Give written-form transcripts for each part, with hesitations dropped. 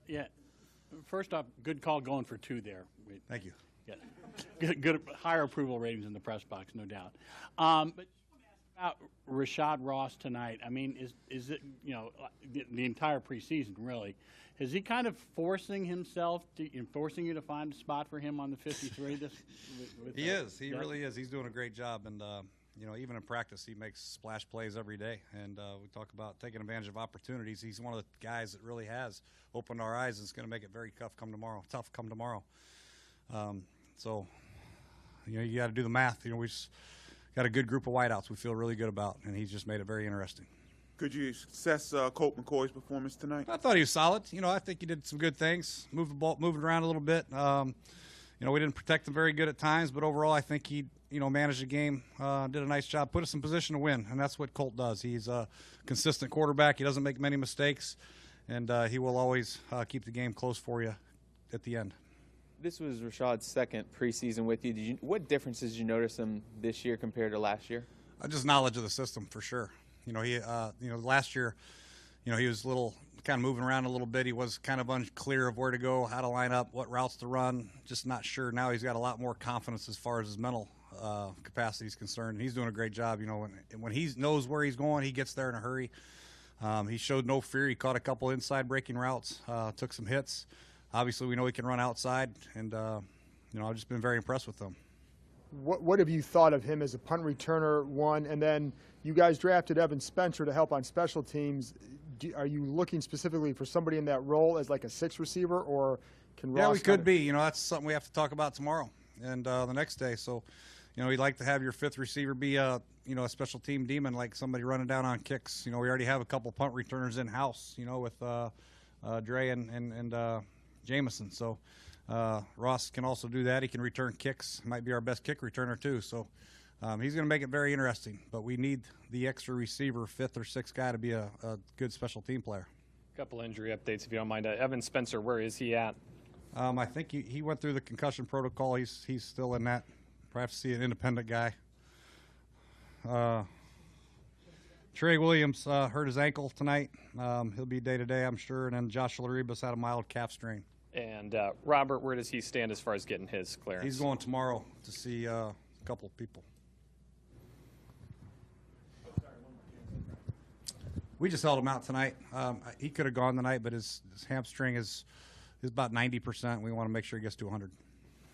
Yeah. First off, good call going for 2 there. Thank you. Yeah. Good higher approval ratings in the press box, no doubt. But about Rashad Ross tonight, I mean, is it, you know, the entire preseason really, is he kind of forcing himself forcing you to find a spot for him on the 53? He is. He really is. He's doing a great job, and you know, even in practice, he makes splash plays every day. And we talk about taking advantage of opportunities. He's one of the guys that really has opened our eyes, and it's going to make it very tough come tomorrow. So, you know, you got to do the math. You know, we just got a good group of wideouts we feel really good about, and he's just made it very interesting. Could you assess Colt McCoy's performance tonight? I thought he was solid. You know, I think he did some good things, moved it around a little bit. You know, we didn't protect him very good at times, but overall I think he, you know, managed the game, did a nice job, put us in position to win, and that's what Colt does. He's a consistent quarterback. He doesn't make many mistakes, and he will always keep the game close for you at the end. This was Rashad's second preseason with you. What differences did you notice him this year compared to last year? Just knowledge of the system for sure. You know, you know, last year, you know, he was a little kind of moving around a little bit. He was kind of unclear of where to go, how to line up, what routes to run, just not sure. Now he's got a lot more confidence as far as his mental capacity is concerned, and he's doing a great job. You know, when he knows where he's going, he gets there in a hurry. He showed no fear. He caught a couple inside breaking routes, took some hits. Obviously, we know he can run outside, and you know, I've just been very impressed with him. What have you thought of him as a punt returner, one, and then you guys drafted Evan Spencer to help on special teams. Are you looking specifically for somebody in that role as like a 6th receiver, or can Ross? Yeah, we could be. You know, that's something we have to talk about tomorrow and the next day. So, you know, we'd like to have your 5th receiver be a, you know, a special team demon, like somebody running down on kicks. You know, we already have a couple punt returners in house. You know, with Dre and Jameson. So Ross can also do that. He can return kicks. Might be our best kick returner too. So he's going to make it very interesting. But we need the extra receiver, 5th or 6th guy, to be a good special team player. A couple injury updates, if you don't mind. Evan Spencer, where is he at? I think he went through the concussion protocol. He's still in that. Perhaps see an independent guy. Trey Williams hurt his ankle tonight. He'll be day-to-day, I'm sure. And then Josh Laribas had a mild calf strain. And Robert, where does he stand as far as getting his clearance? He's going tomorrow to see a couple of people. We just held him out tonight. He could have gone tonight, but his hamstring is about 90%. We want to make sure he gets to 100.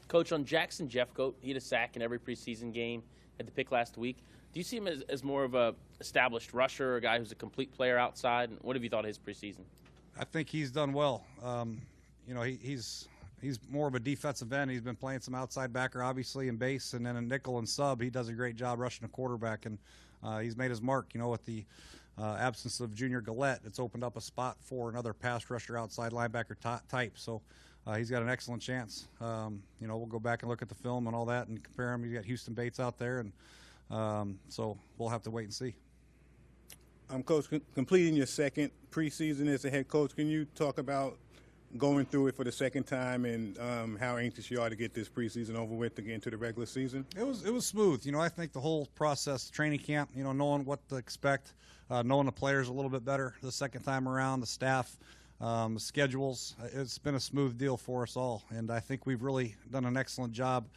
Coach, on Jackson Jeffcoat, he had a sack in every preseason game, had the pick last week. Do you see him as more of a established rusher, a guy who's a complete player outside? And what have you thought of his preseason? I think he's done well. You know, he's more of a defensive end. He's been playing some outside backer, obviously, in base, and then a nickel and sub. He does a great job rushing the quarterback, and he's made his mark. You know, with the absence of Junior Gillette, it's opened up a spot for another pass rusher outside linebacker type. So he's got an excellent chance. You know, we'll go back and look at the film and all that and compare him. He's got Houston Bates out there, and so we'll have to wait and see. Coach, completing your second preseason as a head coach, can you talk about going through it for the second time and how anxious you are to get this preseason over with to get into the regular season? It was smooth. You know, I think the whole process, training camp, you know, knowing what to expect, knowing the players a little bit better the second time around, the staff, the schedules, it's been a smooth deal for us all. And I think we've really done an excellent job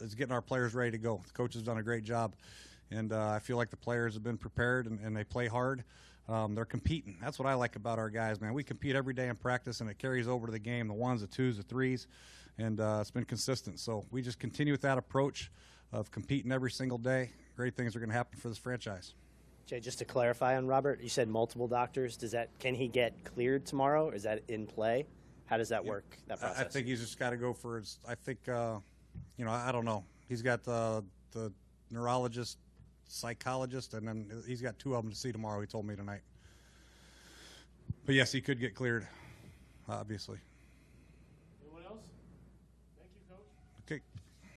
is getting our players ready to go. The coach has done a great job. And I feel like the players have been prepared and they play hard. They're competing. That's what I like about our guys, man. We compete every day in practice, and it carries over to the game, the 1s, the 2s, the 3s, and it's been consistent. So we just continue with that approach of competing every single day. Great things are going to happen for this franchise. Jay, just to clarify on Robert, you said multiple doctors. Can he get cleared tomorrow, or is that in play? How does that work, that process? I think he's just got to go for his, I think, you know, I don't know. He's got the neurologist, psychologist, and then he's got 2 of them to see tomorrow, he told me tonight. But yes, he could get cleared, obviously. Anyone else? Thank you, Coach. Okay.